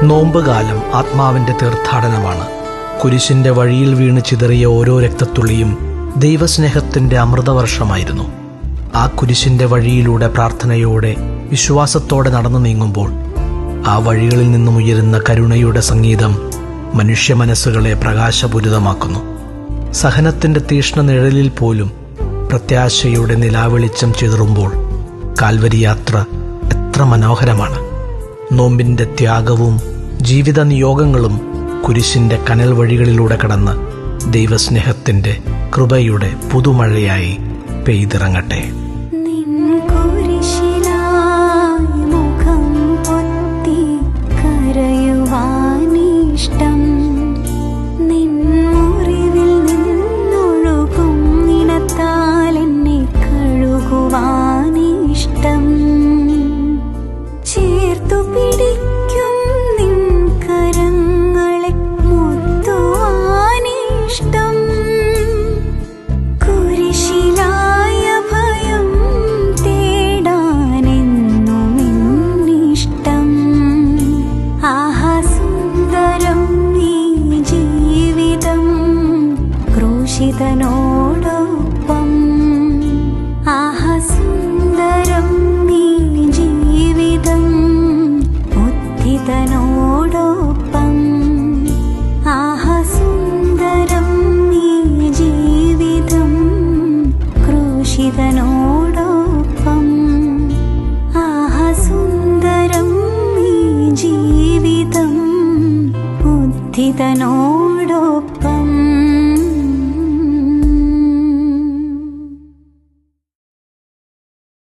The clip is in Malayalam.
നോമ്പുകാലം ആത്മാവിന്റെ തീർത്ഥാടനമാണ്. കുരിശിന്റെ വഴിയിൽ വീണ് ചിതറിയ ഓരോ രക്തത്തുള്ളിയും ദൈവസ്നേഹത്തിന്റെ അമൃതവർഷമായിരുന്നു. ആ കുരിശിന്റെ വഴിയിലൂടെ പ്രാർത്ഥനയോടെ വിശ്വാസത്തോടെ നടന്നു നീങ്ങുമ്പോൾ ആ വഴികളിൽ നിന്നും ഉയരുന്ന കരുണയുടെ സംഗീതം മനുഷ്യ മനസ്സുകളെ പ്രകാശപൂരിതമാക്കുന്നു. സഹനത്തിന്റെ തീഷ്ണ നിഴലിൽ പോലും പ്രത്യാശയുടെ നിലാവെളിച്ചം ചിതറുമ്പോൾ കാൽവരി യാത്ര എത്ര മനോഹരമാണ്. നോമ്പിന്റെ ത്യാഗവും ജീവിത നിയോഗങ്ങളും കുരിശിന്റെ കനൽ വഴികളിലൂടെ കടന്ന് ദൈവസ്നേഹത്തിന്റെ കൃപയുടെ പുതുമഴയായി പെയ്തിറങ്ങട്ടെ. ക്രൂശിതനോടൊപ്പം സുന്ദരം നീ ജീവിതം, ഉദ്ധിതനോടൊപ്പം സുന്ദരം നീ ജീവിതം, ക്രൂശിതനോടൊപ്പം സുന്ദരം നീ ജീവിതം, ഉദ്ധിതനോടൊപ്പം.